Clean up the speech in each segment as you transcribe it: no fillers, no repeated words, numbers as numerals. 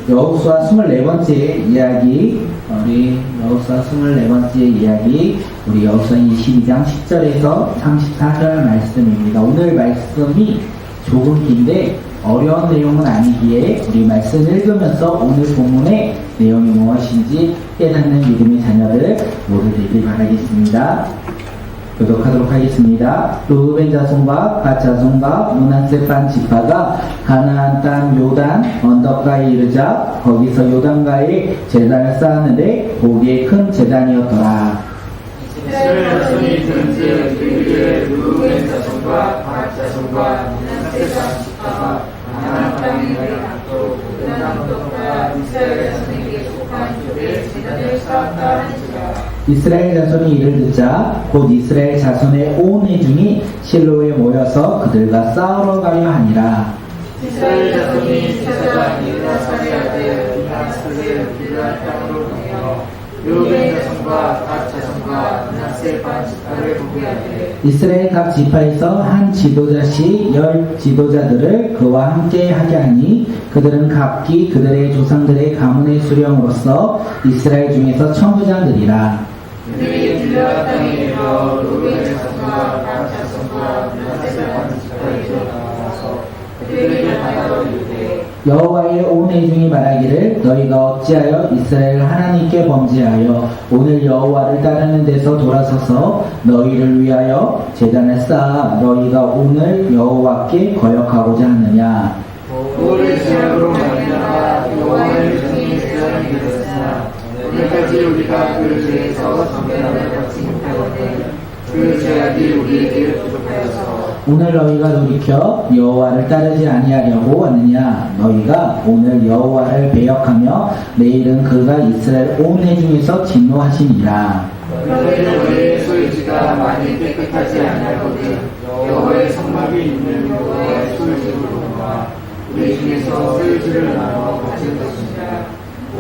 여호수아 24번째 이야기, 우리 여호수아 24번째 이야기, 우리 여호수아 22장 10절에서 34절 말씀입니다. 오늘 말씀이 조금 긴데 어려운 내용은 아니기에 우리 말씀 읽으면서 오늘 본문의 내용이 무엇인지 깨닫는 믿음의 자녀들 모두 되길 바라겠습니다. 교독하도록 하겠습니다. 루벤 자손과 갓 자손과 므낫세 반 지파가 가나안 땅 요단 언덕가에 이르자 거기서 요단가에 제단을 쌓았는데 보기에 큰 제단이었더라. 이스라엘 자손이 들은즉 그들의 루벤 자손과 갓 자손과 므낫세 반 지파가 가나안 땅에 이르렀고 요단 언덕가 이스라엘 자손에게 속한 쪽에 제단을 쌓았다 하니라. 이스라엘 자손이 이를 듣자 곧 이스라엘 자손의 온 회중이 실로에 모여서 그들과 싸우러 가려 하니라. 이스라엘 자손이 제사장 엘사살의 아들 므낫세를 길르앗 땅으로 보내어 루벤 자손과 갓 자손과 므낫세 반 지파를 보게하되 이스라엘 각 지파에서 한 지도자씩 10 지도자들을 그와 함께 하게 하니 그들은 각기 그들의 조상들의 가문의 수령으로서 이스라엘 중에서 천부장들이라. 그들이 길르앗 땅에 이르러 루벤 자손과 갓 자손과 므낫세 반 지파에게 나와서 그들에게 말하여 이르되 여호와의 온 회중이 말하기를 너희가 어찌하여 이스라엘 하나님께 범죄하여 오늘 여호와를 따르는 데서 돌아서서 너희를 위하여 제단을 쌓아 너희가 오늘 여호와께 거역하고자 하느냐. 오늘 제약으로 말미암아 여호와의 종이 제단을 이루었으나 오늘까지 우리가 그 죄에서 정결함을 받지 못하거든 그 제약이 우리에게 부족하여서 오늘 너희가 돌이켜 여호와를 따르지 아니하려고 하느냐. 너희가 오늘 여호와를 배역하며 내일은 그가 이스라엘 온 회중에서 진노하시니라. 너희의 소유지가 많이 깨끗하지 아니하거든 여호와의 성막이 있는 여호와의 소유지로구나. 우리 중에서 소유지를 나눠 가진 것이니라.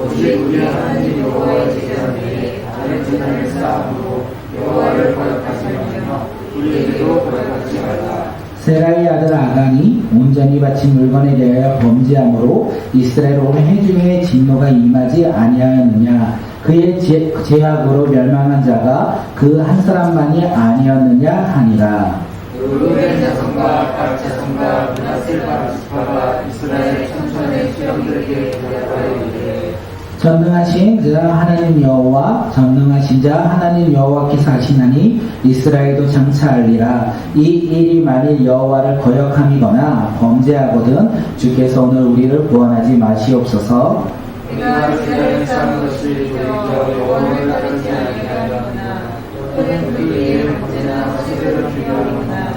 오직 우리 하나님 여호와의 제단에 다른 제단을 쌓음으로 여호와를 거역하지 말며 우리에게도 거역하지 말라. 세라의 아들 아간이 온전히 바친 물건에 대하여 범죄함으로 이스라엘 온 회중의 진노가 임하지 아니하였느냐. 그의 제약으로 멸망한 자가 그 한 사람만이 아니었느냐 하니라. 루벤 자손과 갓 자손과 므낫세 반 지파가 이스라엘 천천의 수령들에게 대답하여 이르되 전능하신 자 하나님 여호와 전능하신 자 하나님 여호와께서 하시나니 이스라엘도 장차하리라. 이 일이 만일 여호와를 거역함이거나 범죄하거든 주께서 오늘 우리를 구원하지 마시옵소서. 우리가 제단을 쌓는 것이 돌이켜 여호와를 따르지 아니하였거나 또는 그 위에 번제나 화제를 드리려거나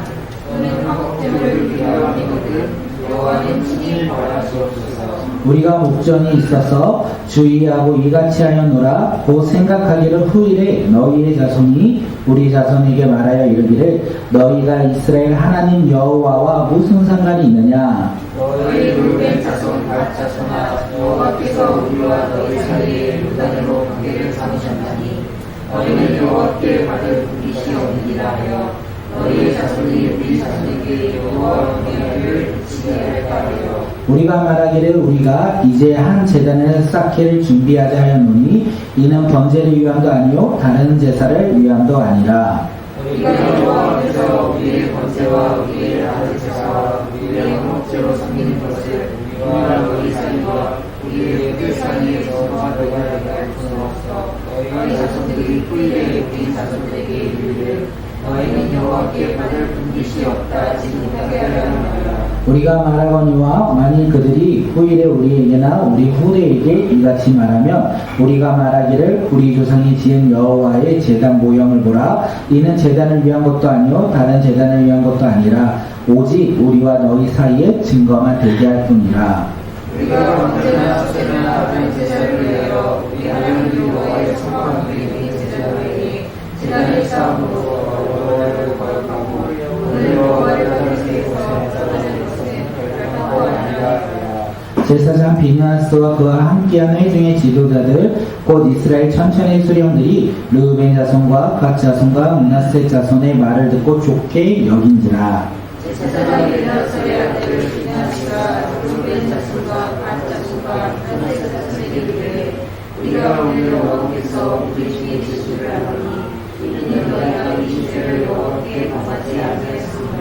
또는 화목제물을 드리려거든 여호와는 친히 벌하시옵소서. 우리가 목전이 있어서 주의하고 이같이 하였노라. 곧 생각하기를 후일에 너희의 자손이 우리 자손에게 말하여 이르기를 너희가 이스라엘 하나님 여호와와 무슨 상관이 있느냐. 너희 루벤 자손 갓 자손아 여호와께서 우리와 너희 사이에 요단으로 관계를 삼으셨나니 너희는 여호와께 받을 분깃이 없느니라 하여 너희의 자손이 우리 자손에게 여호와 관계를 붙이게 할까 하여 우리가 말하기를 우리가 이제 한 제단을 쌓기를 준비하자 하였노니 이는 번제를 위함도 아니요 다른 제사를 위함도 아니라. 우리가 여호와 앞에서 우리의 번제와 우리의 아들 제사와 우리의 화목제로 섬기는 것을 우리와 너희 사이와 우리의 뜻 사이에 정하려고 할 수는 없어. 너희 자손들이 후일에 우리 자손에게 이르기를 너희는 여호와께 받을 분깃이 없다 하지 못하게 하려 하노라. 우리가 말하거니와 만일 그들이 후일에 우리에게나 우리 후대에게 이같이 말하면 우리가 말하기를 우리 조상이 지은 여호와의 제단 모형을 보라. 이는 제단을 위한 것도 아니요 다른 제단을 위한 것도 아니라 오직 우리와 너희 사이에 증거만 되게 할 뿐이라. 우리가 언제나 제나 다른 제사를 위하여 우리 하나님 여호와의 성막을 드리는 제사장에게 제단을 쌓음으로 여호와를 거역하고 오늘 여호와를 따르지 못하는 것은 결단하고 아니라. 제사장 비느하스와 그와 함께한 회중의 지도자들 곧 이스라엘 천천의 수령들이 르우벤 자손과 갓 자손과 므낫세 자손의 말을 듣고 좋게 여긴지라. 제사장 엘사살의 아들 비느하스가 루벤 자손과 갓 자손과 그것에서 자신에게 우리가 오늘 여호와께서 우리 중에 지시를 하노니 이는 너희가 이 죄를 여호와께 범하지 아니하였습니다.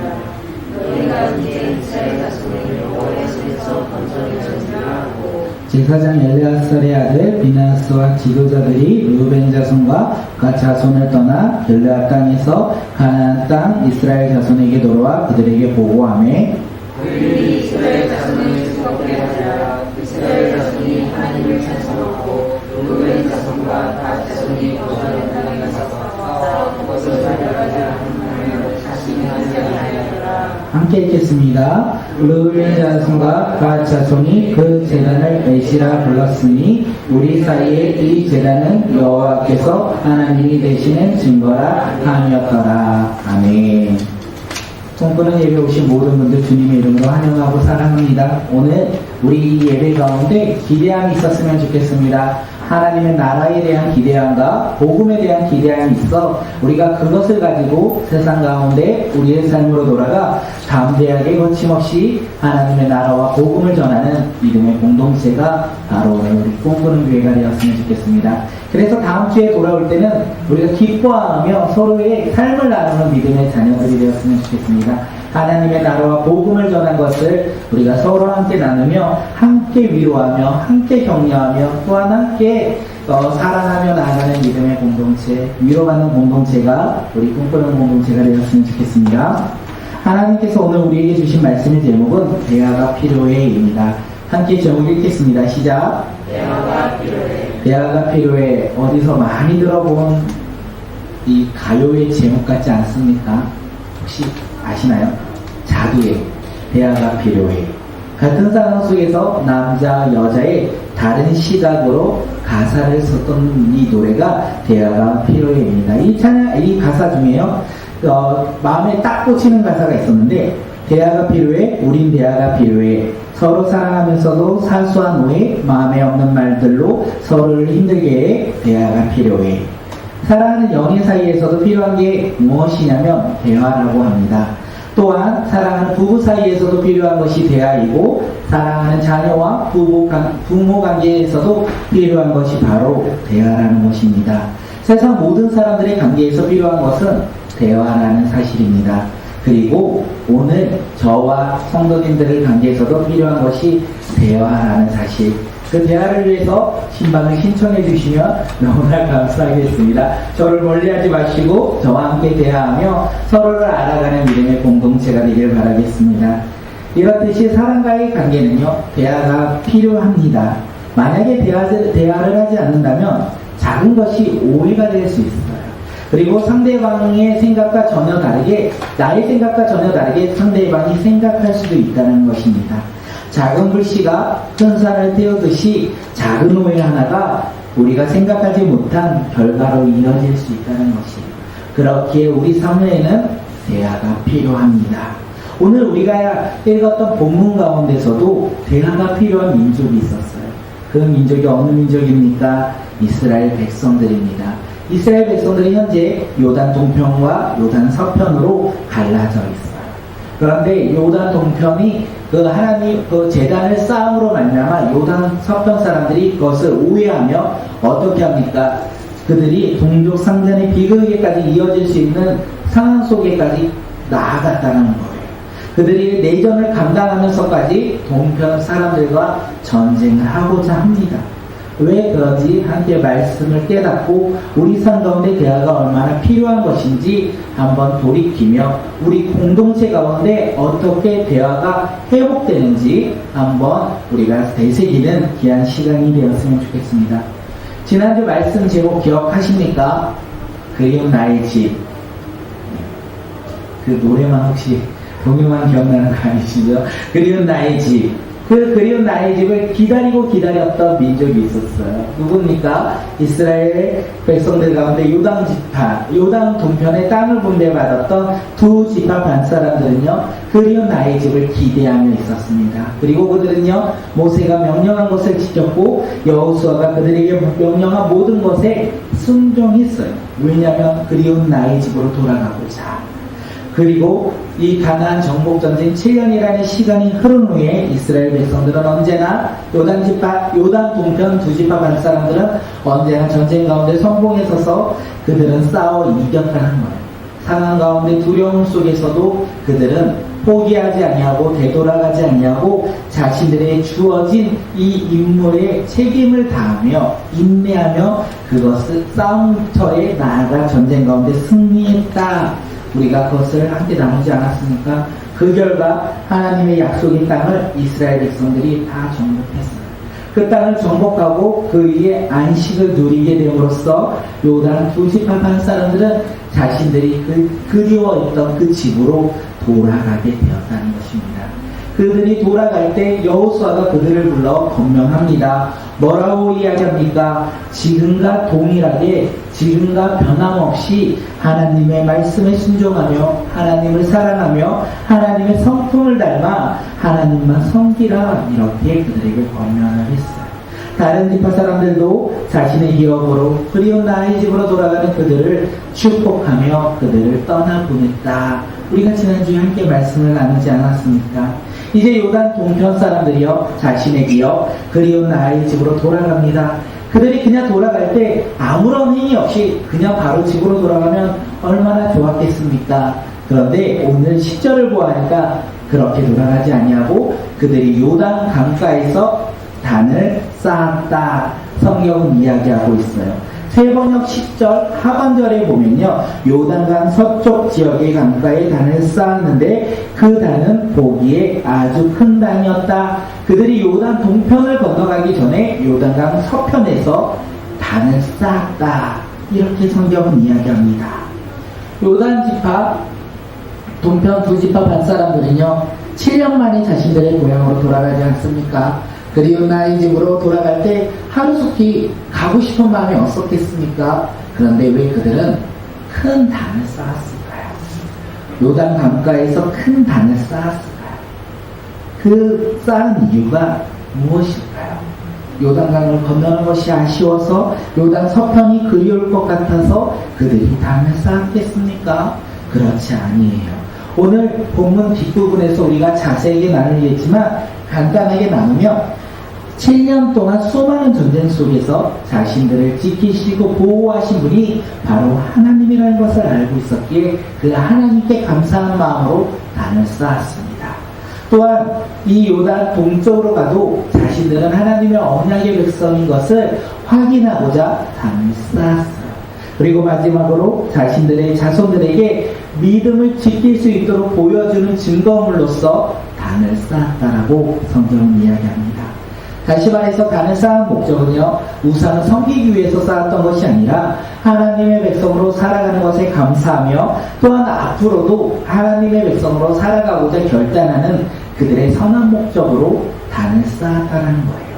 너희가 이제 이스라엘 자손을 여호와의 손에서 건져내셨으라 하고 제사장 엘레아살의 아들 비나스와 지도자들이 르우벤 자손과 갓 자손을 떠나 길르앗 땅에서 가나안 땅 이스라엘 자손에게 돌아와 그들에게 보고하매 그들이 이스라엘 자손을 즐겁게 하자. 이스라엘 자손이 하나님을 찬송하고 르우벤 자손과 갓 자손이 거주하는 땅에 가서 싸워 그것을 살려가지 않으면 자신이 하지 아니하리라. 함께 읽겠습니다. 르우벤 자손과 갓 자손이 그 제단을 에시라 불렀으니 우리 사이에 이 제단은 여호와께서 하나님이 되시는 증거라 함이었더라. 아멘. 꿈꾸는 예배 오신 모든 분들 주님의 이름으로 환영하고 사랑합니다. 오늘 우리 예배 가운데 기대함이 있었으면 좋겠습니다. 하나님의 나라에 대한 기대함과 복음에 대한 기대함이 있어 우리가 그것을 가지고 세상 가운데 우리의 삶으로 돌아가 담대하게 거침없이 하나님의 나라와 복음을 전하는 믿음의 공동체가 바로 오늘 우리 꿈꾸는 교회가 되었으면 좋겠습니다. 그래서 다음 주에 돌아올 때는 우리가 기뻐하며 서로의 삶을 나누는 믿음의 자녀들이 되었으면 좋겠습니다. 하나님의 나라와 복음을 전한 것을 우리가 서로 함께 나누며 함께 위로하며 함께 격려하며 또한 함께 사랑하며 나아가는 믿음의 공동체, 위로받는 공동체가 우리 꿈꾸는 공동체가 되었으면 좋겠습니다. 하나님께서 오늘 우리에게 주신 말씀의 제목은 대화가 필요해입니다. 함께 제목 읽겠습니다. 시작. 대화가 필요해. 대화가 필요해. 어디서 많이 들어본 이 가요의 제목 같지 않습니까? 혹시 아시나요? 자두의 대화가 필요해. 같은 상황 속에서 남자, 여자의 다른 시각으로 가사를 썼던 이 노래가 대화가 필요해입니다. 이 가사 중에요, 마음에 딱 꽂히는 가사가 있었는데, 대화가 필요해, 우린 대화가 필요해. 서로 사랑하면서도 사소한 오해, 마음에 없는 말들로 서로를 힘들게 해. 대화가 필요해. 사랑하는 연인 사이에서도 필요한 게 무엇이냐면 대화라고 합니다. 또한 사랑하는 부부 사이에서도 필요한 것이 대화이고 사랑하는 자녀와 부모 관계에서도 필요한 것이 바로 대화라는 것입니다. 세상 모든 사람들의 관계에서 필요한 것은 대화라는 사실입니다. 그리고 오늘 저와 성도님들의 관계에서도 필요한 것이 대화라는 사실. 그 대화를 위해서 신방을 신청해 주시면 너무나 감사하겠습니다. 저를 멀리하지 마시고 저와 함께 대화하며 서로를 알아가는 믿음의 공동체가 되기를 바라겠습니다. 이렇듯이 사람과의 관계는요, 대화가 필요합니다. 만약에 대화를 하지 않는다면 작은 것이 오해가 될 수 있어요. 그리고 상대방의 생각과 전혀 다르게, 나의 생각과 전혀 다르게 상대방이 생각할 수도 있다는 것입니다. 작은 불씨가 큰 산을 태우듯이 작은 오해 하나가 우리가 생각하지 못한 결과로 이어질 수 있다는 것이에요. 그렇기에 우리 삶에는 대화가 필요합니다. 오늘 우리가 읽었던 본문 가운데서도 대화가 필요한 민족이 있었어요. 그 민족이 어느 민족입니까? 이스라엘 백성들입니다. 이스라엘 백성들이 현재 요단 동편과 요단 서편으로 갈라져 있어요. 그런데 요단 동편이 하나님 제단을 쌓음으로 말미암아 요단 서편 사람들이 그것을 오해하며 어떻게 합니까? 그들이 동족 상전의 비극에까지 이어질 수 있는 상황 속에까지 나아갔다는 거예요. 그들이 내전을 감당하면서까지 동편 사람들과 전쟁을 하고자 합니다. 왜 그런지 함께 말씀을 깨닫고 우리 삶 가운데 대화가 얼마나 필요한 것인지 한번 돌이키며 우리 공동체 가운데 어떻게 대화가 회복되는지 한번 우리가 되새기는 귀한 시간이 되었으면 좋겠습니다. 지난주 말씀 제목 기억하십니까? 그리운 나의 집. 그 노래만 혹시 동요만 기억나는 거 아니시죠? 그리운 나의 집. 그 그리운 나의 집을 기다렸던 민족이 있었어요. 누굽니까? 이스라엘 백성들 가운데 요단 동편의 땅을 분배받았던 두 지파 반 사람들은요, 그리운 나의 집을 기대하며 있었습니다. 그리고 그들은요, 모세가 명령한 것을 지켰고 여호수아가 그들에게 명령한 모든 것에 순종했어요. 왜냐하면 그리운 나의 집으로 돌아가고자. 그리고 이 가나안 정복 전쟁 7년이라는 시간이 흐른 후에 이스라엘 백성들은 언제나 요단 동편 두 지파 반 사람들은 언제나 전쟁 가운데 성공에 서서 그들은 싸워 이겼다는 거예요. 상황 가운데 두려움 속에서도 그들은 포기하지 아니하고 되돌아가지 아니하고 자신들의 주어진 이 임무에 책임을 다하며 인내하며 그것을 싸움터에 나아가 전쟁 가운데 승리했다. 우리가 그것을 함께 나누지 않았습니까? 그 결과 하나님의 약속의 땅을 이스라엘 백성들이 다 정복했어요. 그 땅을 정복하고 그 위에 안식을 누리게 됨으로써 요단 두 지파 반 사람들은 자신들이 그리워했던 그 집으로 돌아가게 되었다는 것입니다. 그들이 돌아갈 때 여호수아가 그들을 불러 권면합니다. 뭐라고 이야기합니까? 지금과 동일하게 지금과 변함없이 하나님의 말씀에 순종하며 하나님을 사랑하며 하나님의 성품을 닮아 하나님만 섬기라, 이렇게 그들에게 권면을 했어요. 다른 지파 사람들도 자신의 기업으로 그리운 나의 집으로 돌아가는 그들을 축복하며 그들을 떠나보냈다. 우리가 지난주에 함께 말씀을 나누지 않았습니까? 이제 요단 동편 사람들이요, 자신의 기업 그리운 나의 집으로 돌아갑니다. 그들이 그냥 돌아갈 때 아무런 힘이 없이 그냥 바로 집으로 돌아가면 얼마나 좋았겠습니까? 그런데 오늘 10절을 보아하니까 그렇게 돌아가지 아니하고 그들이 요단 강가에서 단을 쌓았다. 성경은 이야기하고 있어요. 세번역 10절 하반절에 보면요, 요단강 서쪽 지역의 강가에 단을 쌓았는데 그 단은 보기에 아주 큰 단이었다. 그들이 요단 동편을 건너가기 전에 요단강 서편에서 단을 쌓았다. 이렇게 성경은 이야기합니다. 요단 지파 동편 두 지파 반 사람들은요, 7년 만에 자신들의 고향으로 돌아가지 않습니까? 그리운 나의 집으로 돌아갈 때 하루속히 가고 싶은 마음이 없었겠습니까? 그런데 왜 그들은 큰 단을 쌓았을까요? 요단 강가에서 큰 단을 쌓았을까요? 그 쌓은 이유가 무엇일까요? 요단강을 건너는 것이 아쉬워서 요단 서편이 그리울 것 같아서 그들이 단을 쌓았겠습니까? 그렇지 아니에요. 오늘 본문 뒷부분에서 우리가 자세하게 나누겠지만 간단하게 나누면 7년 동안 수많은 전쟁 속에서 자신들을 지키시고 보호하신 분이 바로 하나님이라는 것을 알고 있었기에 그 하나님께 감사한 마음으로 단을 쌓았습니다. 또한 이 요단 동쪽으로 가도 자신들은 하나님의 언약의 백성인 것을 확인하고자 단을 쌓았어요. 그리고 마지막으로 자신들의 자손들에게 믿음을 지킬 수 있도록 보여주는 증거물로서 단을 쌓았다라고 성경은 이야기합니다. 다시 말해서 단을 쌓은 목적은요, 우상을 섬기기 위해서 쌓았던 것이 아니라 하나님의 백성으로 살아가는 것에 감사하며 또한 앞으로도 하나님의 백성으로 살아가고자 결단하는 그들의 선한 목적으로 단을 쌓았다는 거예요.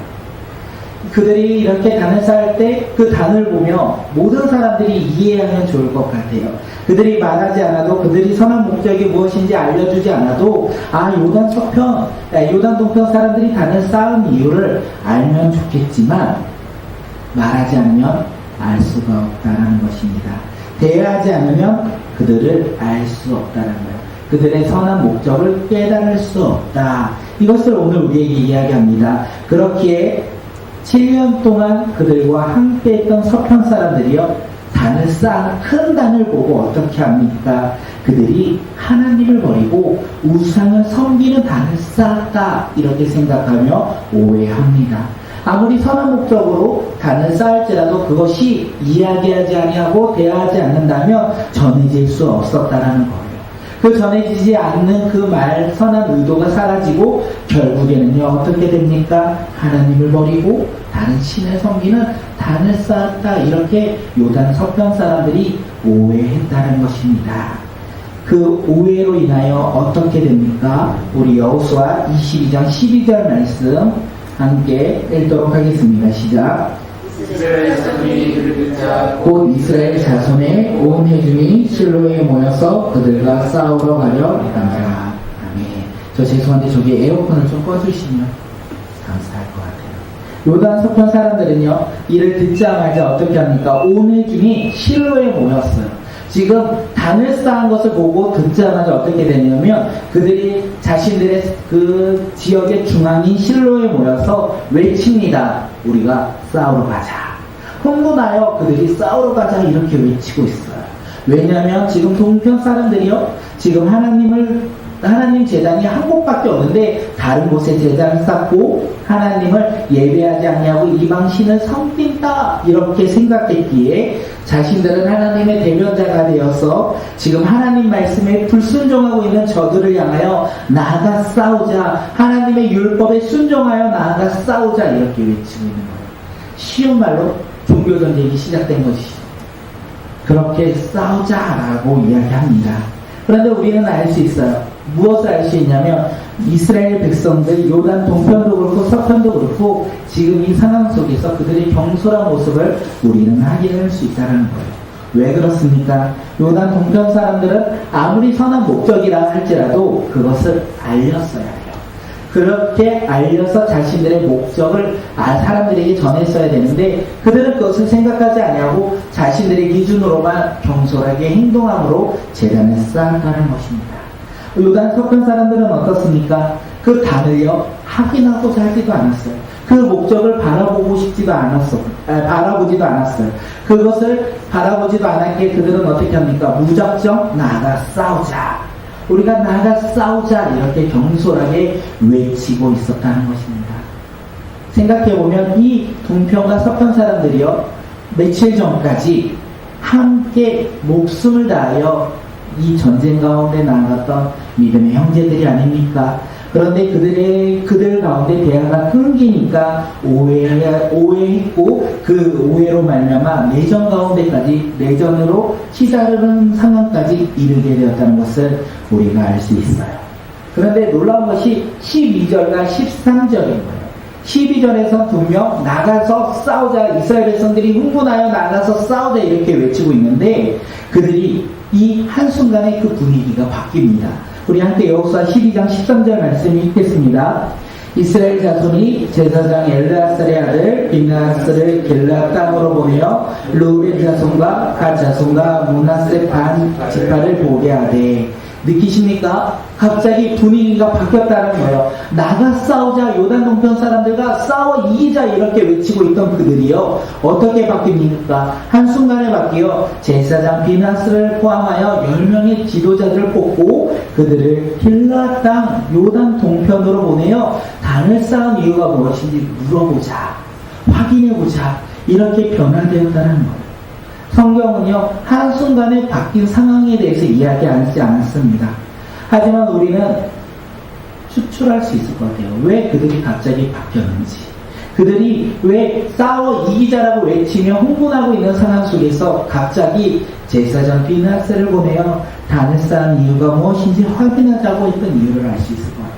그들이 이렇게 단을 쌓을 때 그 단을 보며 모든 사람들이 이해하면 좋을 것 같아요. 그들이 말하지 않아도, 그들이 선한 목적이 무엇인지 알려주지 않아도, 요단 서편, 요단 동편 사람들이 단을 쌓은 이유를 알면 좋겠지만 말하지 않으면 알 수가 없다는 것입니다. 대화하지 않으면 그들을 알 수 없다는 거예요. 그들의 선한 목적을 깨달을 수 없다. 이것을 오늘 우리에게 이야기합니다. 그렇기에 7년 동안 그들과 함께 했던 서편 사람들이요, 단을 쌓은 큰 단을 보고 어떻게 합니까? 그들이 하나님을 버리고 우상을 섬기는 단을 쌓았다, 이렇게 생각하며 오해합니다. 아무리 선한 목적으로 단을 쌓을지라도 그것이 이야기하지 아니하고 대화하지 않는다면 전해질 수 없었다라는 거예요. 그 전해지지 않는 그 말, 선한 의도가 사라지고 결국에는요, 어떻게 됩니까? 하나님을 버리고 다른 신을 섬기는 단을 쌓았다, 이렇게 요단 서편 사람들이 오해했다는 것입니다. 그 오해로 인하여 어떻게 됩니까? 우리 여호수아 22장 12절 말씀 함께 읽도록 하겠습니다. 시작. 이스라엘 자손이 그를 붙자 곧 이스라엘 자손의 온 회중이 실로에 모여서 그들과 싸우러 가려 했답니다. 아멘. 저 죄송한데 저기 에어컨을 좀 꺼주시면 감사할 것 같아요. 요단 서편 사람들은요, 이를 듣자마자 어떻게 합니까? 온 회중이 실로에 모였어요. 지금 단을 쌓은 것을 보고 듣자마자 어떻게 되냐면 그들이 자신들의 그 지역의 중앙인 실로에 모여서 외칩니다. 우리가 싸우러 가자. 흥분하여 그들이 싸우러 가자 이렇게 외치고 있어요. 왜냐하면 지금 동편 사람들이요, 지금 하나님 제단이 한 곳밖에 없는데 다른 곳에 제단을 쌓고 하나님을 예배하지 않냐고 이방 신을 섬긴다 이렇게 생각했기에 자신들은 하나님의 대변자가 되어서 지금 하나님 말씀에 불순종하고 있는 저들을 향하여 나아가 싸우자, 하나님의 율법에 순종하여 나아가 싸우자 이렇게 외치고 있는 거예요. 쉬운 말로 종교전쟁이 시작된 것이죠. 그렇게 싸우자라고 이야기합니다. 그런데 우리는 알 수 있어요. 무엇을 알 수 있냐면 이스라엘 백성들 요단 동편도 그렇고 서편도 그렇고 지금 이 상황 속에서 그들의 경솔한 모습을 우리는 확인할 수 있다는 거예요. 왜 그렇습니까? 요단 동편 사람들은 아무리 선한 목적이라 할지라도 그것을 알렸어야 해요. 그렇게 알려서 자신들의 목적을 사람들에게 전했어야 되는데 그들은 그것을 생각하지 아니하고 자신들의 기준으로만 경솔하게 행동함으로 재단을 쌓았다는 것입니다. 요단 서편 사람들은 어떻습니까? 그 단을요 확인하고자 하지도 않았어요. 그 목적을 바라보지도 않았어요. 그것을 바라보지도 않았기에 그들은 어떻게 합니까? 무작정 나아가 싸우자, 우리가 나아가 싸우자 이렇게 경솔하게 외치고 있었다는 것입니다. 생각해보면 이 동편과 서편 사람들이요 며칠 전까지 함께 목숨을 다하여 이 전쟁 가운데 나아갔던 믿음의 형제들이 아닙니까? 그런데 그들 가운데 대화가 끊기니까 오해했고 그 오해로 말미암아 내전 가운데까지 내전으로 치달은 상황까지 이르게 되었다는 것을 우리가 알 수 있어요. 그런데 놀라운 것이 12절과 13절인 거예요. 12절에서 분명 나가서 싸우자, 이스라엘 백성들이 흥분하여 나가서 싸우자 이렇게 외치고 있는데 그들이 이 한순간에 그 분위기가 바뀝니다. 우리 함께 여호수아 12장 13절 말씀 읽겠습니다. 이스라엘 자손이 제사장 엘르아살의 아들 빈하스를 길앗 땅으로 보내어 루벤 자손과 갓 자손과 므낫세 반 지파를 보게 하되. 느끼십니까? 갑자기 분위기가 바뀌었다는 거예요. 나가 싸우자, 요단 동편 사람들과 싸워 이기자 이렇게 외치고 있던 그들이요 어떻게 바뀝니까? 한순간에 바뀌어 제사장 빈하스를 포함하여 10명의 지도자들을 뽑고 그들을 길앗 땅 요단 동편으로 보내어 단을 쌓은 이유가 무엇인지 물어보자, 확인해보자 이렇게 변화되었다는 거예요. 성경은요 한순간에 바뀐 상황에 대해서 이야기하지 않았습니다. 하지만 우리는 추출할 수 있을 것 같아요. 왜 그들이 갑자기 바뀌었는지, 그들이 왜 싸워 이기자라고 외치며 흥분하고 있는 상황 속에서 갑자기 제사장 빈하스를 보내어 단을 쌓은 이유가 무엇인지 확인하자고 했던 이유를 알 수 있을 것 같아요.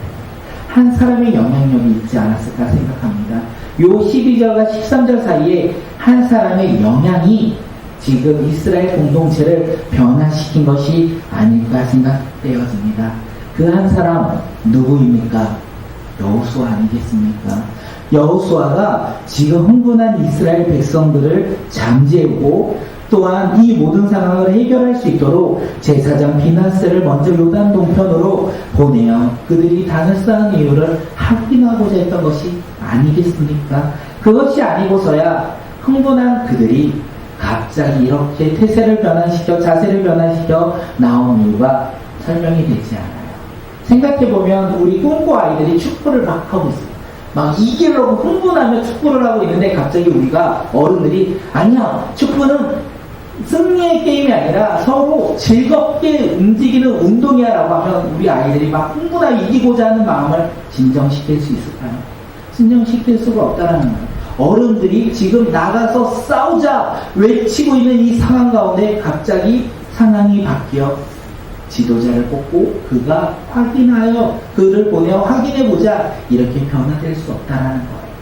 한 사람의 영향력이 있지 않았을까 생각합니다. 요 12절과 13절 사이에 한 사람의 영향이 지금 이스라엘 공동체를 변화시킨 것이 아닐까 생각되어집니다. 그 한 사람 누구입니까? 여호수아 아니겠습니까? 여호수아가 지금 흥분한 이스라엘 백성들을 잠재우고 또한 이 모든 상황을 해결할 수 있도록 제사장 빈하스를 먼저 요단 동편으로 보내어 그들이 단을 쌓은 이유를 확인하고자 했던 것이 아니겠습니까? 그것이 아니고서야 흥분한 그들이 갑자기 이렇게 태세를 변환시켜 자세를 변환시켜 나온 이유가 설명이 되지 않아요. 생각해보면 우리 꿈꾸 아이들이 축구를 막 하고 있어요. 막 이기려고 흥분하며 축구를 하고 있는데 갑자기 우리가 어른들이 아니야, 축구는 승리의 게임이 아니라 서로 즐겁게 움직이는 운동이야 라고 하면 우리 아이들이 막 흥분하여 이기고자 하는 마음을 진정시킬 수 있을까요? 진정시킬 수가 없다는 거예요. 어른들이 지금 나가서 싸우자 외치고 있는 이 상황 가운데 갑자기 상황이 바뀌어 지도자를 뽑고 그가 확인하여 그를 보내어 확인해보자 이렇게 변화될 수 없다는 거예요.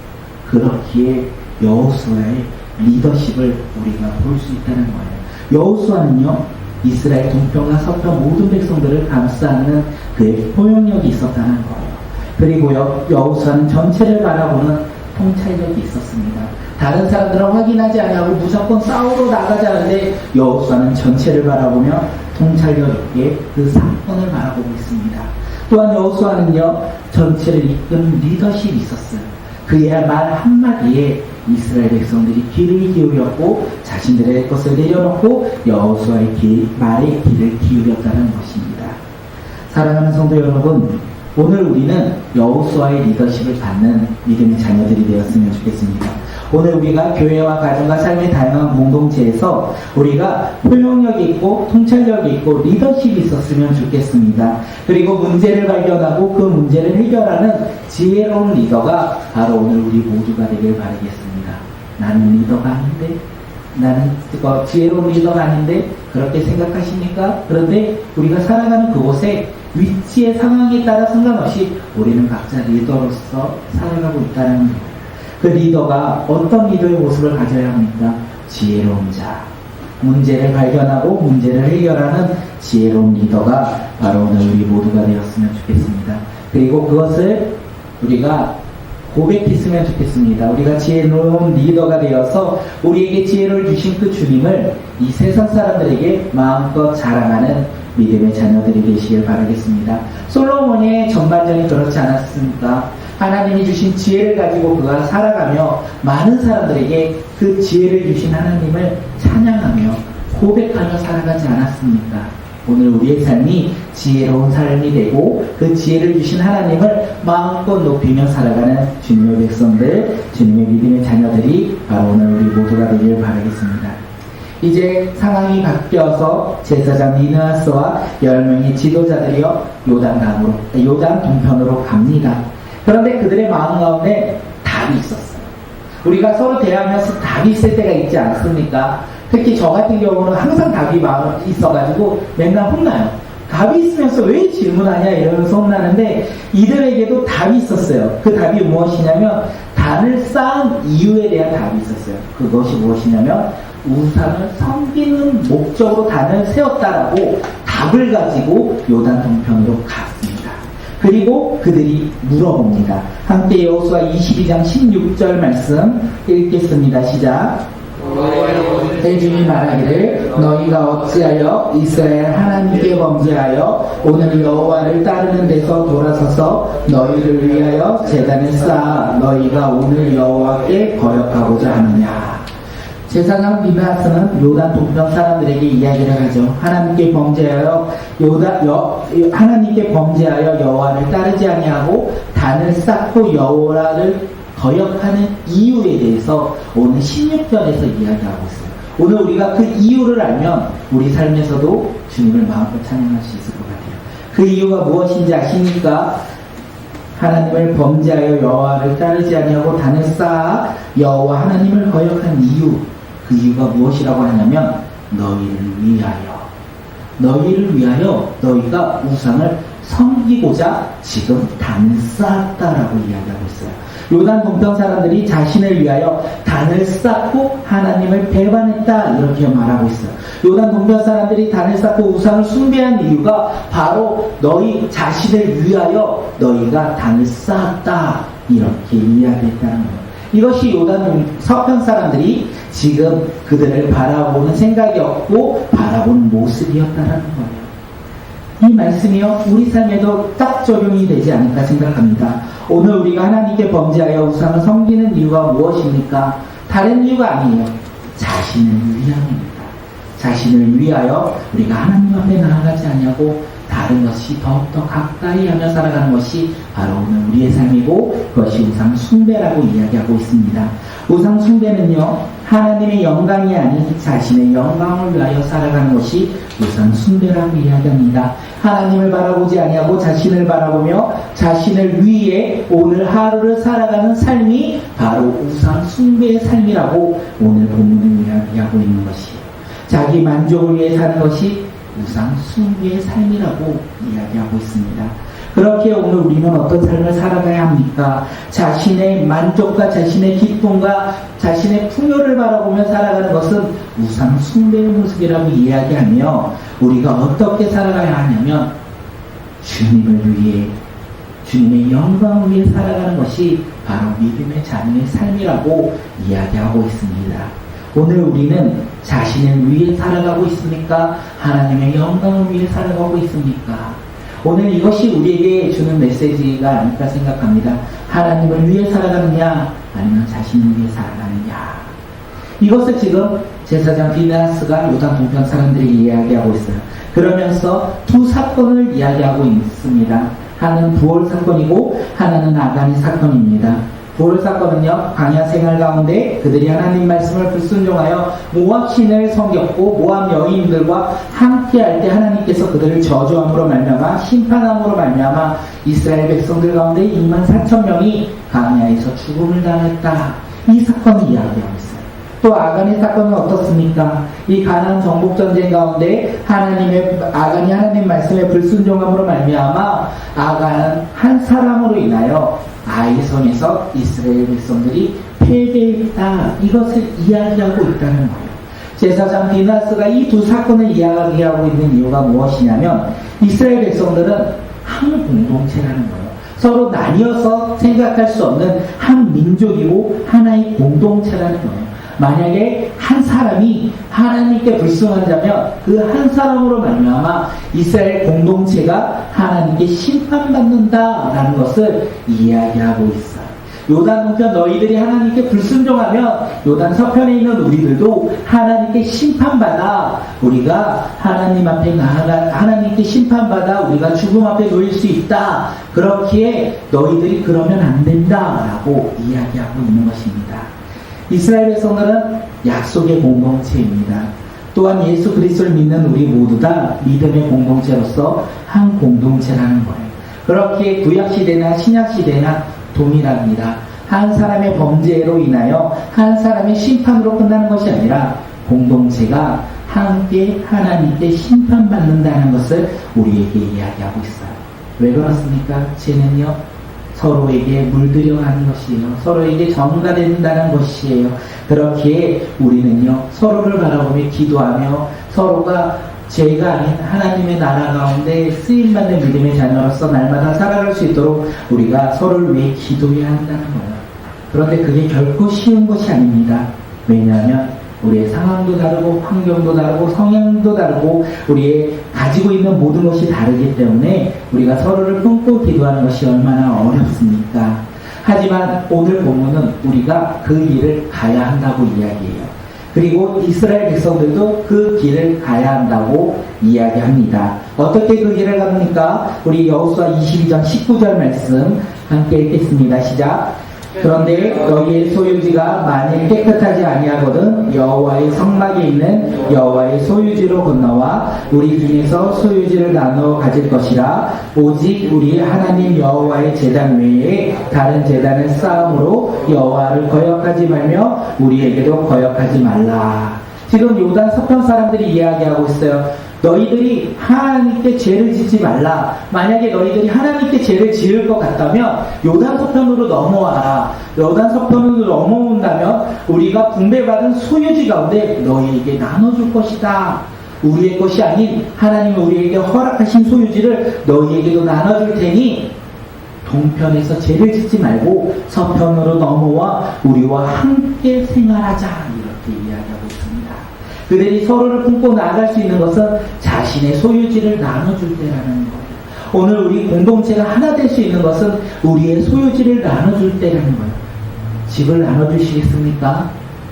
그렇기에 여호수아의 리더십을 우리가 볼 수 있다는 거예요. 여호수아는요 이스라엘 동편과 서편 모든 백성들을 감싸는 그의 포용력이 있었다는 거예요. 그리고요 여호수아는 전체를 바라보는 통찰력이 있었습니다. 다른 사람들은 확인하지 않냐고 무조건 싸우러 나가자는데 여호수아는 전체를 바라보며 통찰력 있게 그 사건을 바라보고 있습니다. 또한 여호수아는요 전체를 이끄는 리더십이 있었어요. 그의 말 한마디에 이스라엘 백성들이 귀를 기울였고 자신들의 것을 내려놓고 여호수아의 말에 귀를 기울였다는 것입니다. 사랑하는 성도 여러분, 오늘 우리는 여호수아의 리더십을 받는 믿음의 자녀들이 되었으면 좋겠습니다. 오늘 우리가 교회와 가정과 삶의 다양한 공동체에서 우리가 포용력이 있고 통찰력이 있고 리더십이 있었으면 좋겠습니다. 그리고 문제를 발견하고 그 문제를 해결하는 지혜로운 리더가 바로 오늘 우리 모두가 되길 바라겠습니다. 나는 리더가 아닌데, 나는 지혜로운 리더가 아닌데 그렇게 생각하십니까? 그런데 우리가 살아가는 그곳에 위치의 상황에 따라 상관없이 우리는 각자 리더로서 살아가고 있다는 것. 그 리더가 어떤 리더의 모습을 가져야 합니까? 지혜로운 자. 문제를 발견하고 문제를 해결하는 지혜로운 리더가 바로 오늘 우리 모두가 되었으면 좋겠습니다. 그리고 그것을 우리가 고백했으면 좋겠습니다. 우리가 지혜로운 리더가 되어서 우리에게 지혜를 주신 그 주님을 이 세상 사람들에게 마음껏 자랑하는 믿음의 자녀들이 되시길 바라겠습니다. 솔로몬의 전반전이 그렇지 않았습니까? 하나님이 주신 지혜를 가지고 그가 살아가며 많은 사람들에게 그 지혜를 주신 하나님을 찬양하며 고백하며 살아가지 않았습니까? 오늘 우리의 삶이 지혜로운 삶이 되고 그 지혜를 주신 하나님을 마음껏 높이며 살아가는 주님의 백성들, 주님의 믿음의 자녀들이 바로 오늘 우리 모두가 되길 바라겠습니다. 이제 상황이 바뀌어서 제사장 느헤미야와 10명의 지도자들이요 요단 동편으로 갑니다. 그런데 그들의 마음 가운데 답이 있었어요. 우리가 서로 대하면서 답이 있을 때가 있지 않습니까? 특히 저 같은 경우는 항상 답이 있어가지고 맨날 혼나요. 답이 있으면서 왜 질문하냐 이러면서 혼나는데 이들에게도 답이 있었어요. 그 답이 무엇이냐면 단을 쌓은 이유에 대한 답이 있었어요. 그것이 무엇이냐면 우상을 섬기는 목적으로 단을 세웠다라고 답을 가지고 요단 동편으로 갔습니다. 그리고 그들이 물어봅니다. 함께 여호수아 22장 16절 말씀 읽겠습니다. 시작. 내 주님 말하기를 너희가 어찌하여 이스라엘 하나님께 범죄하여 오늘 여호와를 따르는 데서 돌아서서 너희를 위하여 제단을 쌓아 너희가 오늘 여호와께 거역하고자 하느냐. 제사장 느헤미야는 요단 동편 사람들에게 이야기를 하죠. 하나님께 범죄하여 하나님께 범죄하여 여호와를 따르지 아니하고 단을 쌓고 여호와를 거역하는 이유에 대해서 오늘 16절에서 이야기하고 있어요. 오늘 우리가 그 이유를 알면 우리 삶에서도 주님을 마음껏 찬양할 수 있을 것 같아요. 그 이유가 무엇인지 아십니까? 하나님을 범죄하여 여호와를 따르지 아니하고 단을 쌓아 여호와 하나님을 거역한 이유, 그 이유가 무엇이라고 하냐면 너희를 위하여 너희가 우상을 섬기고자 지금 단을 쌓았다라고 이야기하고 있어요. 요단 동편 사람들이 자신을 위하여 단을 쌓고 하나님을 배반했다 이렇게 말하고 있어요. 요단 동편 사람들이 단을 쌓고 우상을 숭배한 이유가 바로 너희 자신을 위하여 너희가 단을 쌓았다 이렇게 이야기했다는 거예요. 이것이 요단 서편 사람들이 지금 그들을 바라보는 생각이 없고 바라보는 모습이었다는 거예요. 이 말씀이요 우리 삶에도 딱 적용이 되지 않을까 생각합니다. 오늘 우리가 하나님께 범죄하여 우상을 섬기는 이유가 무엇입니까? 다른 이유가 아니에요. 자신을 위함입니다. 자신을 위하여 우리가 하나님 앞에 나아가지 않냐고 다른 것이 더욱더 가까이 하며 살아가는 것이 바로 오늘 우리의 삶이고 그것이 우상 숭배라고 이야기하고 있습니다. 우상 숭배는요 하나님의 영광이 아닌 자신의 영광을 위하여 살아가는 것이 우상 숭배라고 이야기합니다. 하나님을 바라보지 아니하고 자신을 바라보며 자신을 위해 오늘 하루를 살아가는 삶이 바로 우상 숭배의 삶이라고 오늘 본문은 이야기하고 있는 것이에요. 자기 만족을 위해 사는 것이 우상 숭배의 삶이라고 이야기하고 있습니다. 그렇게 오늘 우리는 어떤 삶을 살아가야 합니까? 자신의 만족과 자신의 기쁨과 자신의 풍요를 바라보며 살아가는 것은 우상 숭배의 모습이라고 이야기하며 우리가 어떻게 살아가야 하냐면 주님을 위해 주님의 영광을 위해 살아가는 것이 바로 믿음의 자녀의 삶이라고 이야기하고 있습니다. 오늘 우리는 자신을 위해 살아가고 있습니까? 하나님의 영광을 위해 살아가고 있습니까? 오늘 이것이 우리에게 주는 메시지가 아닐까 생각합니다. 하나님을 위해 살아가느냐 아니면 자신을 위해 살아가느냐. 이것을 지금 제사장 비나스가 요단 동편 사람들에게 이야기하고 있어요. 그러면서 두 사건을 이야기하고 있습니다. 하나는 부월 사건이고 하나는 아가니 사건입니다. 부월 사건은요, 광야 생활 가운데 그들이 하나님 말씀을 불순종하여 모압 신을 섬겼고 모압 여인들과 함께할 때 하나님께서 그들을 저주함으로 말미암아 심판함으로 말미암아 이스라엘 백성들 가운데 24,000명이 광야에서 죽음을 당했다. 이 사건을 이야기하고 있어요. 또 아가니 사건은 어떻습니까? 이 가나안 정복 전쟁 가운데 아가니 하나님 말씀에 불순종함으로 말미암아 아간 한 사람으로 인하여 아이성에서 이스라엘 백성들이 패배했다. 이것을 이야기하고 있다는 거예요. 제사장 비나스가 이 두 사건을 이야기하고 있는 이유가 무엇이냐면 이스라엘 백성들은 한 공동체라는 거예요. 서로 나뉘어서 생각할 수 없는 한 민족이고 하나의 공동체라는 거예요. 만약에 한 사람이 하나님께 불순하자면 그 한 사람으로 말미암아 이스라엘 공동체가 하나님께 심판받는다라는 것을 이야기하고 있어요. 요단 동편 너희들이 하나님께 불순종하면 요단 서편에 있는 우리들도 하나님께 심판받아 우리가 하나님 앞에 나아가 하나님께 심판받아 우리가 죽음 앞에 놓일 수 있다. 그렇기에 너희들이 그러면 안 된다라고 이야기하고 있는 것입니다. 이스라엘 백성들은 약속의 공동체입니다. 또한 예수 그리스도를 믿는 우리 모두 다 믿음의 공동체로서 한 공동체라는 거예요. 그렇게 구약시대나 신약시대나 동일합니다. 한 사람의 범죄로 인하여 한 사람의 심판으로 끝나는 것이 아니라 공동체가 함께 하나님께 심판받는다는 것을 우리에게 이야기하고 있어요. 왜 그렇습니까? 죄는요, 서로에게 물들여가는 것이에요. 서로에게 전가된다는 것이에요. 그렇기에 우리는요, 서로를 바라보며 기도하며 서로가 죄가 아닌 하나님의 나라 가운데 쓰임받는 믿음의 자녀로서 날마다 살아갈 수 있도록 우리가 서로를 위해 기도해야 한다는 거예요. 그런데 그게 결코 쉬운 것이 아닙니다. 왜냐하면 우리의 상황도 다르고 환경도 다르고 성향도 다르고 우리의 가지고 있는 모든 것이 다르기 때문에 우리가 서로를 품고 기도하는 것이 얼마나 어렵습니까? 하지만 오늘 본문은 우리가 그 길을 가야 한다고 이야기해요. 그리고 이스라엘 백성들도 그 길을 가야 한다고 이야기합니다. 어떻게 그 길을 갑니까? 우리 여호수아 22장 19절 말씀 함께 읽겠습니다. 시작. 그런데 너희의 소유지가 만일 깨끗하지 아니하거든 여호와의 성막에 있는 여호와의 소유지로 건너와 우리 중에서 소유지를 나누어 가질 것이라. 오직 우리 하나님 여호와의 제단 외에 다른 제단을 쌓음으로 여호와를 거역하지 말며 우리에게도 거역하지 말라. 지금 요단 서편 사람들이 이야기하고 있어요. 너희들이 하나님께 죄를 짓지 말라. 만약에 너희들이 하나님께 죄를 지을 것 같다면 요단 서편으로 넘어와라. 요단 서편으로 넘어온다면 우리가 분배받은 소유지 가운데 너희에게 나눠줄 것이다. 우리의 것이 아닌 하나님이 우리에게 허락하신 소유지를 너희에게도 나눠줄 테니 동편에서 죄를 짓지 말고 서편으로 넘어와 우리와 함께 생활하자. 이렇게 이야기하고 있습니다. 그들이 서로를 품고 나아갈 수 있는 것은 자신의 소유지를 나눠줄 때라는 거예요. 오늘 우리 공동체가 하나 될 수 있는 것은 우리의 소유지를 나눠줄 때라는 거예요. 집을 나눠주시겠습니까?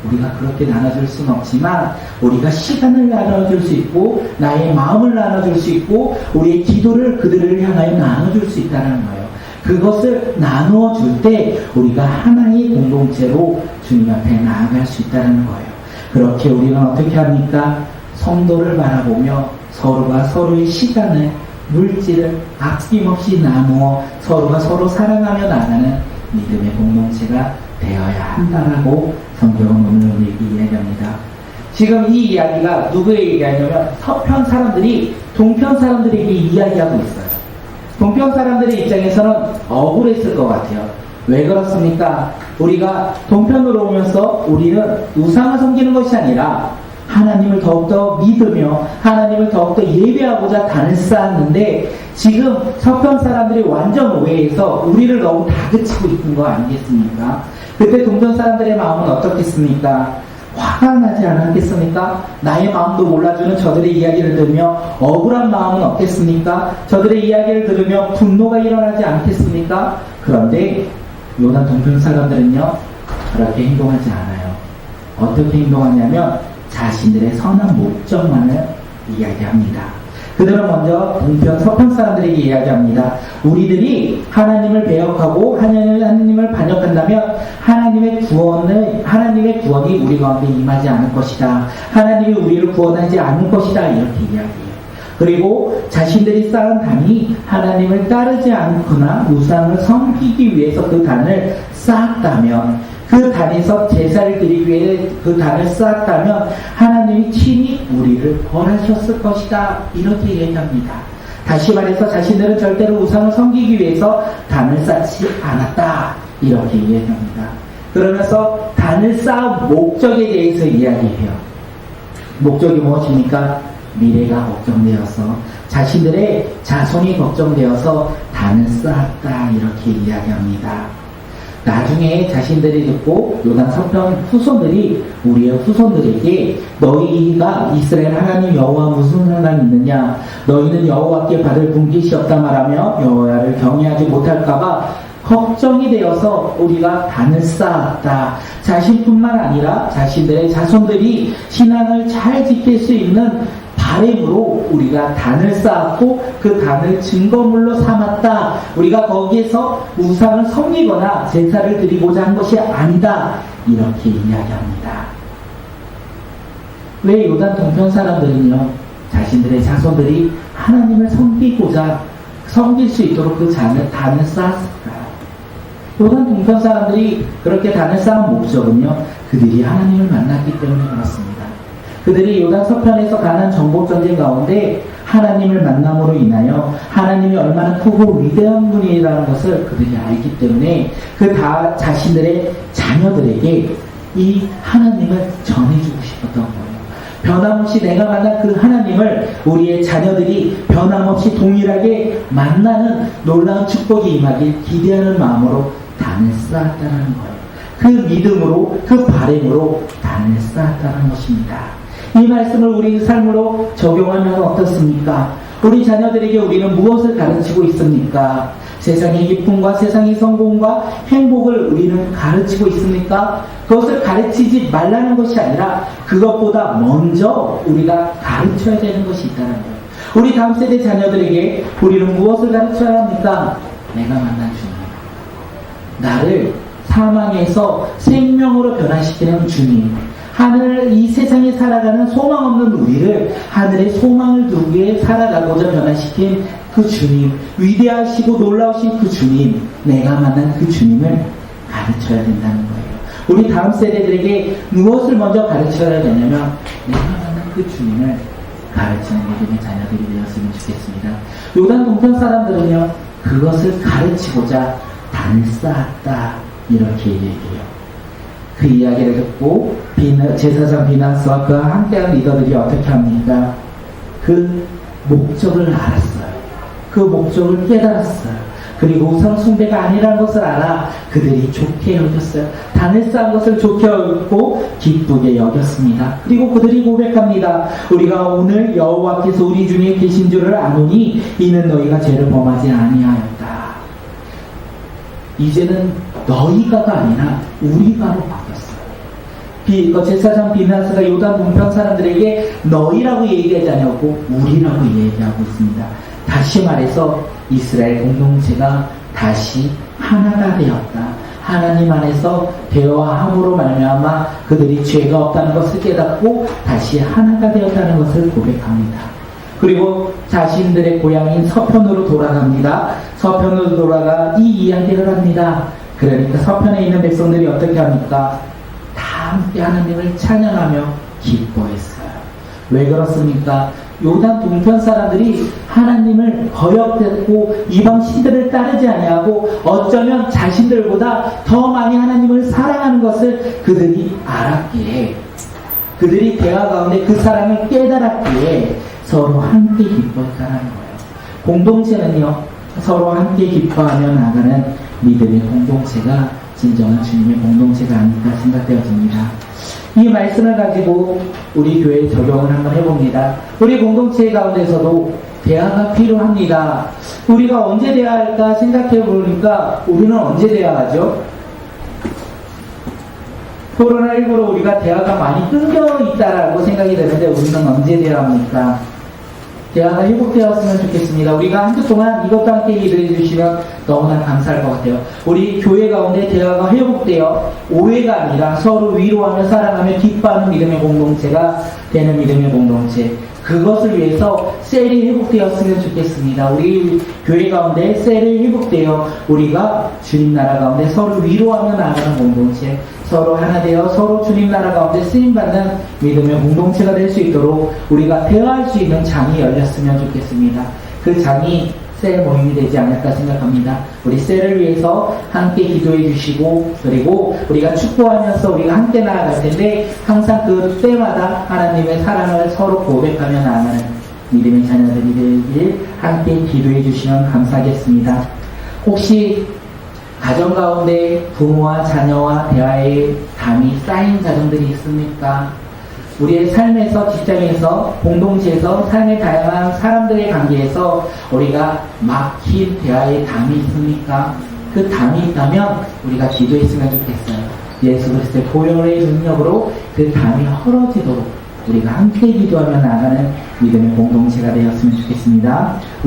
우리가 그렇게 나눠줄 수는 없지만 우리가 시간을 나눠줄 수 있고 나의 마음을 나눠줄 수 있고 우리의 기도를 그들을 향하여 나눠줄 수 있다는 거예요. 그것을 나누어 줄 때 우리가 하나의 공동체로 주님 앞에 나아갈 수 있다는 거예요. 그렇게 우리는 어떻게 합니까? 성도를 바라보며 서로가 서로의 시간을, 물질을 아낌없이 나누어 서로가 서로 사랑하며 나가는 믿음의 공동체가 되어야 한다라고 성경은 오늘 우리에게 이야기합니다. 지금 이 이야기가 누구에게 이야기하냐면 서편 사람들이 동편 사람들에게 이야기하고 있어요. 동편 사람들의 입장에서는 억울했을 것 같아요. 왜 그렇습니까? 우리가 동편으로 오면서 우리는 우상을 섬기는 것이 아니라 하나님을 더욱더 믿으며 하나님을 더욱더 예배하고자 단을 쌓았는데 지금 서편 사람들이 완전 오해해서 우리를 너무 다그치고 있는 거 아니겠습니까? 그때 동전 사람들의 마음은 어떻겠습니까? 화가 나지 않았겠습니까? 나의 마음도 몰라주는 저들의 이야기를 들으며 억울한 마음은 없겠습니까? 저들의 이야기를 들으며 분노가 일어나지 않겠습니까? 그런데 요단 동편 사람들은요 그렇게 행동하지 않아요. 어떻게 행동하냐면 자신들의 선한 목적만을 이야기합니다. 그들은 먼저 동편 서편 사람들에게 이야기합니다. 우리들이 하나님을 배역하고 하나님을 반역한다면 하나님의 구원이 우리 가운데 임하지 않을 것이다. 하나님이 우리를 구원하지 않을 것이다. 이렇게 이야기해요. 그리고 자신들이 쌓은 단이 하나님을 따르지 않거나 우상을 섬기기 위해서 그 단을 쌓았다면 그 단에서 제사를 드리기 위해 그 단을 쌓았다면 하나님이 친히 우리를 벌하셨을 것이다. 이렇게 얘기합니다. 다시 말해서 자신들은 절대로 우상을 섬기기 위해서 단을 쌓지 않았다. 이렇게 얘기합니다. 그러면서 단을 쌓은 목적에 대해서 이야기해요. 목적이 무엇입니까? 미래가 걱정되어서 자신들의 자손이 걱정되어서 단을 쌓았다. 이렇게 이야기합니다. 나중에 자신들이 듣고 요단 서편 후손들이 우리의 후손들에게 너희가 이스라엘 하나님 여호와 무슨 상관이 있느냐 너희는 여호와께 받을 분깃이 없다 말하며 여호와를 경외하지 못할까봐 걱정이 되어서 우리가 단을 쌓았다. 자신뿐만 아니라 자신들의 자손들이 신앙을 잘 지킬 수 있는 바램으로 우리가 단을 쌓았고 그 단을 증거물로 삼았다. 우리가 거기에서 우상을 섬기거나 제사를 드리고자 한 것이 아니다. 이렇게 이야기합니다. 왜 요단 동편 사람들은요 자신들의 자손들이 하나님을 섬길 수 있도록 그 단을 쌓았을까요? 요단 동편 사람들이 그렇게 단을 쌓은 목적은요 그들이 하나님을 만났기 때문에 그렇습니다. 그들이 요단 서편에서 가난 정복전쟁 가운데 하나님을 만남으로 인하여 하나님이 얼마나 크고 위대한 분이라는 것을 그들이 알기 때문에 자신들의 자녀들에게 이 하나님을 전해주고 싶었던 거예요. 변함없이 내가 만난 그 하나님을 우리의 자녀들이 변함없이 동일하게 만나는 놀라운 축복이 임하길 기대하는 마음으로 단을 쌓았다는 거예요. 그 믿음으로 그 바램으로 단을 쌓았다는 것입니다. 이 말씀을 우리 삶으로 적용하면 어떻습니까? 우리 자녀들에게 우리는 무엇을 가르치고 있습니까? 세상의 기쁨과 세상의 성공과 행복을 우리는 가르치고 있습니까? 그것을 가르치지 말라는 것이 아니라 그것보다 먼저 우리가 가르쳐야 되는 것이 있다는 거예요. 우리 다음 세대 자녀들에게 우리는 무엇을 가르쳐야 합니까? 내가 만난 주님, 나를 사망에서 생명으로 변화시키는 주님, 이 세상에 살아가는 소망 없는 우리를 하늘의 소망을 두고 살아가고자 변화시킨 그 주님, 위대하시고 놀라우신 그 주님, 내가 만난 그 주님을 가르쳐야 된다는 거예요. 우리 다음 세대들에게 무엇을 먼저 가르쳐야 되냐면 내가 만난 그 주님을 가르치는 믿음의 자녀들이 되었으면 좋겠습니다. 요단 동편 사람들은요 그것을 가르치고자 단을 쌓았다. 이렇게 얘기해요. 그 이야기를 듣고 제사장 비나스와 그와 함께한 리더들이 어떻게 합니까? 그 목적을 알았어요. 그 목적을 깨달았어요. 그리고 우상 숭배가 아니라는 것을 알아 그들이 좋게 여겼어요. 단을 쌓은 것을 좋게 여겼고 기쁘게 여겼습니다. 그리고 그들이 고백합니다. 우리가 오늘 여호와께서 우리 중에 계신 줄을 아노니 이는 너희가 죄를 범하지 아니하였다. 이제는 너희가가 아니라 우리가로 바뀌었어요. 제사장 비나스가 요단 동편 사람들에게 너희라고 얘기하지 않았고 우리라고 얘기하고 있습니다. 다시 말해서 이스라엘 공동체가 다시 하나가 되었다. 하나님 안에서 대화함으로 말미암아 그들이 죄가 없다는 것을 깨닫고 다시 하나가 되었다는 것을 고백합니다. 그리고 자신들의 고향인 서편으로 돌아갑니다. 서편으로 돌아가 이 이야기를 합니다. 그러니까 서편에 있는 백성들이 어떻게 합니까? 다 함께 하나님을 찬양하며 기뻐했어요. 왜 그렇습니까? 요단 동편 사람들이 하나님을 거역했고 이방 신들을 따르지 아니하고 어쩌면 자신들보다 더 많이 하나님을 사랑하는 것을 그들이 알았기에 그들이 대화 가운데 그 사랑을 깨달았기에 서로 함께 기뻐했다는 거예요. 공동체는요, 서로 함께 기뻐하며 나가는 믿음의 공동체가 진정한 주님의 공동체가 아닐까 생각되어집니다. 이 말씀을 가지고 우리 교회에 적용을 한번 해봅니다. 우리 공동체 가운데서도 대화가 필요합니다. 우리가 언제 대화할까 생각해 보니까 우리는 언제 대화하죠? 코로나19로 우리가 대화가 많이 끊겨 있다라고 생각이 되는데 우리는 언제 대화합니까? 대화가 회복되었으면 좋겠습니다. 우리가 한 주 동안 이것도 함께 기도해 주시면 너무나 감사할 것 같아요. 우리 교회 가운데 대화가 회복되어 오해가 아니라 서로 위로하며 사랑하며 기뻐하는 믿음의 공동체가 되는 믿음의 공동체. 그것을 위해서 셀이 회복되었으면 좋겠습니다. 우리 교회 가운데 셀이 회복되어 우리가 주님 나라 가운데 서로 위로하며 나아가는 공동체, 서로 하나 되어 서로 주님 나라 가운데 쓰임받는 믿음의 공동체가 될 수 있도록 우리가 대화할 수 있는 장이 열렸으면 좋겠습니다. 그 장이 셀 모임이 되지 않을까 생각합니다. 우리 셀을 위해서 함께 기도해 주시고, 그리고 우리가 축복하면서 우리가 함께 나아갈 텐데 항상 그 때마다 하나님의 사랑을 서로 고백하며 나아가는 믿음의 자녀들이 되길 함께 기도해 주시면 감사하겠습니다. 혹시 가정 가운데 부모와 자녀와 대화의 담이 쌓인 가정들이 있습니까? 우리의 삶에서, 직장에서, 공동체에서, 삶의 다양한 사람들의 관계에서 우리가 막힌 대화의 담이 있습니까? 그 담이 있다면 우리가 기도했으면 좋겠어요. 예수 그리스도의 보혈의 능력으로 그 담이 헐어지도록 우리가 함께 기도하며 나아가는 믿음의 공동체가 되었으면 좋겠습니다. 우리